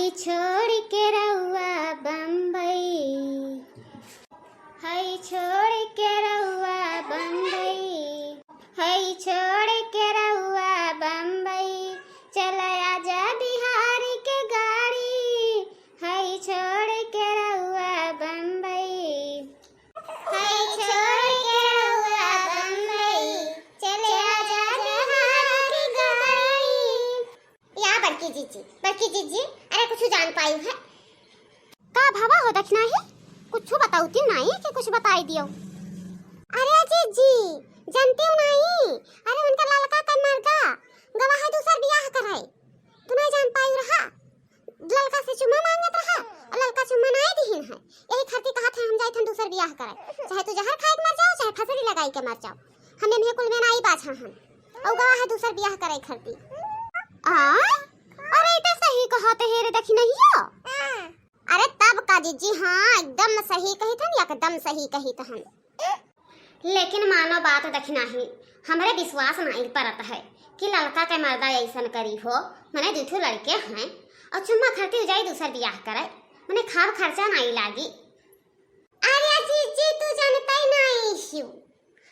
हई छोड़ के रउआ बम्बई, हई छोड़ के रउआ बम्बई, हई छोड़ के रउआ बम्बई, चल आजा बिहार के गाड़ी, हई छोड़ के रउआ बम्बई, हई छोड़ के रउआ बम्बई, चल आजा बिहार की गाड़ी। या बड़की जीजी, अरे कुछ जान पाई है का भावा हो दक्षिणा ही कुछ बताऊ ती नहीं कि कुछ बताई दियो। अरे जीजी जानते हो नहीं, अरे उनका लड़का का मरगा गवाह है दूसरा बियाह कराई, तू नहीं जान पाई रहा। लड़का से चुम्मा मांगत रहा और लड़का चुम्मा नहीं दिहिन है, यही खातिर कहा था हम जाए थे दूसरा बियाह कराई, चाहे तू जहर खाए के मर जाओ चाहे फसरी लगाई के मर जाओ, हमें में कुल में नहीं बाछा हम और गवाह है दूसरा बियाह कराई खातिर। अरे इतना सही कहा ते हेरे देखी नहीं हो। अरे तब का जीजी हाँ एकदम सही कही थन, एकदम सही कही तहन, लेकिन मानो बात दक्षिणा ही हमरे विश्वास नहीं परत है कि लड़का के मर्दा ऐसन करी हो, मने दूठो लड़के हैं और चुम्मा खरती जाई दूसर बियाह करे, मने खाब खर्चा नहीं लागी। अरे जीजी तू जानता ही नहीं शिव,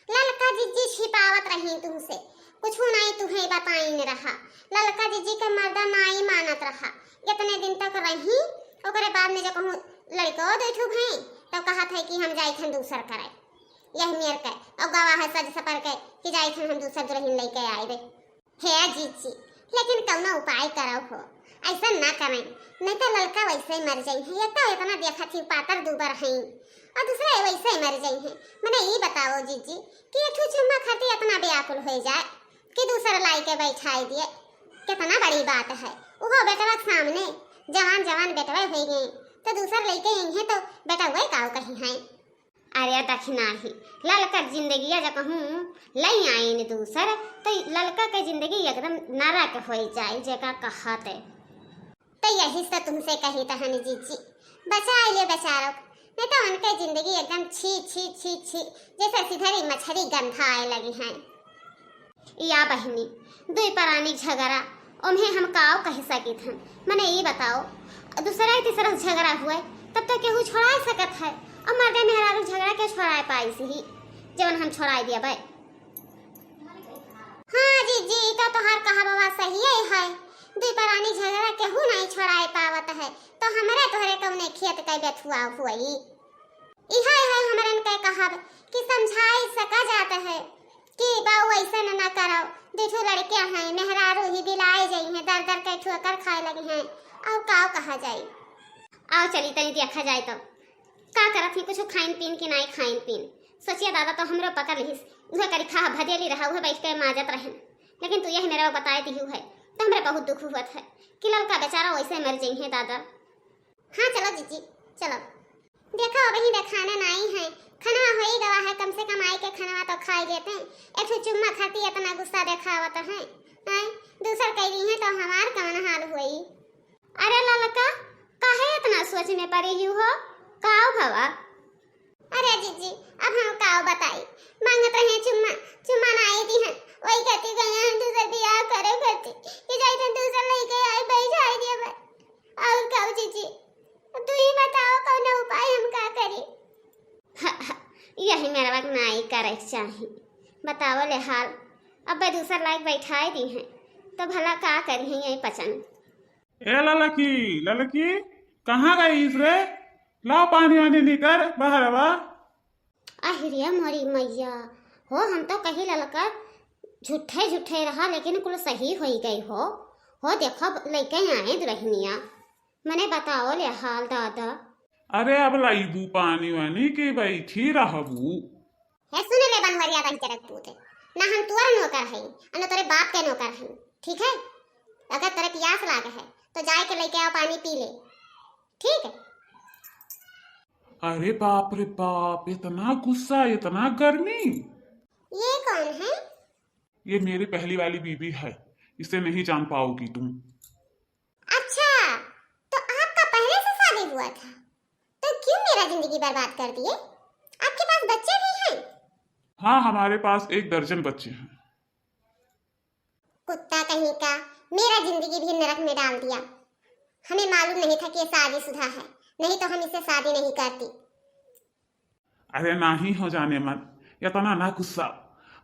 लड़का जीजी छिपावत रही तुमसे, कुछ नहीं तुम्हें बताई नहीं रहा, लड़का जीजी का मर्दा नहीं मानत रहा, इतने दिन तक रही ओकरे बाद में जब कहूँ लड़को देखो भाई तब कहा था कि हम जाए थे दूसर करे, यही मेर के और गवाह है सज सपर के कि जाए थे हम दूसर दुल्हन लेके आए बे। हे जीजी लेकिन कौन उपाय करो हो, ऐसा ना करें नहीं तो लड़का वैसे ही मर जाए है, तो इतना देखा थी पातर दुबर है और दूसरा वैसे ही मर जाए है। मैंने ये बताओ जीजी कि एक चुम्मा खाती इतना व्याकुल हो जाए कि दूसरा लाई के बैठाई दिए, कितना बड़ी बात है। वो बेटा सामने जवान जवान बेटवा हो गए तो दूसरा लेके आई है तो बेटा वही काव कहीं है। अरे दक्षिणा ही लड़का जिंदगी जब कहूँ लई आई न दूसर तो लड़का के जिंदगी एकदम नरक हो जाए जगह कहते, तो यही से तुमसे कही तहन जीजी बचा ले बेचारों, नहीं तो उनके जिंदगी एकदम छी छी छी छी जैसे सीधरी मछली गंधा आए लगी है। या बहनी दुई परानी झगड़ा उन्हें हम काव कह सकी थे, मने ये बताओ दूसरा तीसरा झगड़ा हुआ तब तो केहू छोड़ा सकत है और मर्दे मेहरारू झगड़ा के छोड़ा पाई ही जवन हम छोड़ा दिया भाई। हाँ जीजी तो तोहार कहा बाबा सही है, दुई परानी झगड़ा केहू नहीं छोड़ा पावत है तो हमारे तोहरे कौने खेत का बेथुआ हुई, इहा है हमरन के कहा कि समझाई सका जाता है कि बाऊ ऐसा न करो, देखो लड़के हैं मेहरारू ही दिलाए जाई हैं दर दर के ठोकर खाए लगे हैं और काव कहा जाए। आओ चली तनी देखा जाए तो का करत ही कुछ खाइन पीन की नहीं खाइन पीन, सोचिए दादा तो हमरो पकड़ लिहिस उहे करी खा भदेली रहा उहे बैठ के माजत रहे, लेकिन तू यही मेरा बताए दी है तो हमरे बहुत दुख हुआ है कि लड़का बेचारा वैसे मर जाई है दादा। हाँ चलो जीजी चलो, देखो वही देखाने नहीं है खाना हो ही गवा है, कम से कम आई के खाना तो खाई देते हैं, एक चुम्मा खाती इतना गुस्सा दिखावत है दूसर कह रही है तो हमार कौन हाल हुई। अरे ललका काहे इतना सोचने पड़ी हो काव भवा। अरे जीजी अब हम काव बताई मांगत रहे चुम्मा चुम्मा ना आई दी है वही कहती गई दूसर बियाह करे करती कि जाई थे दूसर लेके आई बैठ आई दिए और काव जीजी तू ही बताओ कौन उपाय हम का करी। यही मेरा वक्त नहीं करे चाहिए, बताओ ले हाल अब दूसर लायक बैठाई दी है तो भला का करी है यही पचन। ए ललकी कहाँ गई रे, लाओ पानी वानी लेकर बाहर आवा। अहिरिया मोरी मैया हो हम तो कही ललका झूठे झूठे रहा लेकिन कुल सही हो गई हो देखो लेके आए दुल्हनिया, मने बताओ ले हाल दादा। अरे अब लाइबू पानी वानी के बैठी रहबू। है सुन ले बनवरिया रही तेरे पूते, ना हम तुअर नौकर है न तेरे बाप के नौकर है, ठीक है। अगर तेरे प्यास लागे है तो जाए के लेके आओ पानी पी ले, ठीक है। अरे बाप रे बाप इतना गुस्सा इतना गर्मी। ये कौन है? ये मेरी पहली वाली बीबी है, इसे नहीं जान पाओगी तुम। अच्छा तो आपका पहले से शादी हुआ था तो क्यों मेरा जिंदगी बर्बाद कर दिए? आपके पास बच्चे भी हैं? हाँ हमारे पास 1 दर्जन बच्चे हैं। कुत्ता कहीं का, मेरा जिंदगी भी नरक में डाल दिया। हमें मालूम नहीं था कि ये शादीशुदा है, नहीं तो हम इससे शादी नहीं करती। अरे नहीं हो जाने मन, इतना ना गुस्सा।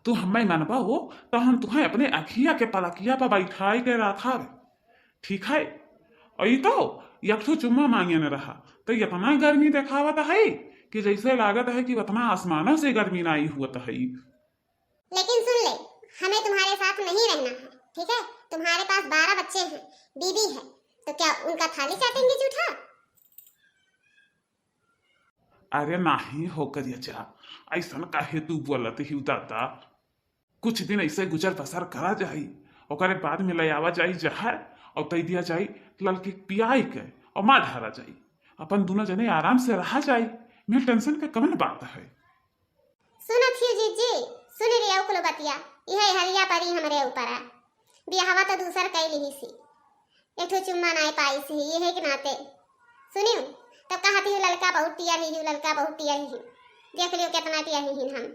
तू हमें मनबा हो तो हम तुम्हें अपने अखिया के पलकिया पर बैठाई के रखा, ठीक है। और तो एक ठो चुम्मा मांगे न रहा तो इतना गर्मी दिखावत है कि जैसे लागत है कि उतना आसमानों से गर्मी ना आई हुआ है। लेकिन सुन ले, हमें तुम्हारे साथ नहीं रहना है, ठीक है। तुम्हारे पास 12 बच्चे हैं, बीबी है, तो क्या उनका थाली चाटेंगे जूठा? अरे नहीं हो करिया, ऐसा काहे तू बोलत ही दादा। कुछ दिन ऐसे गुजर बसर करा जाई, ओकरे बाद में ले आवा जाई जहर और तय दिया जाई ललकी पियाई के और माँ ढारा जाई, अपन दोनों जने आराम से रहा जाई। मैं टेंशन के कमन बात है। सुनो फ्यूजी जी, सुन रे कुल बतिया, यह हलिया परी हमरे ऊपर है। बियाहवा तो दूसर कैली ही सी, एक ठो चुम्मा नहीं पाई सी, ये है के नाते सुनियो तो कहती हूँ लड़का बहुत टिया ही, लड़का बहुत टिया ही। देख लियो कितना टिया ही हम।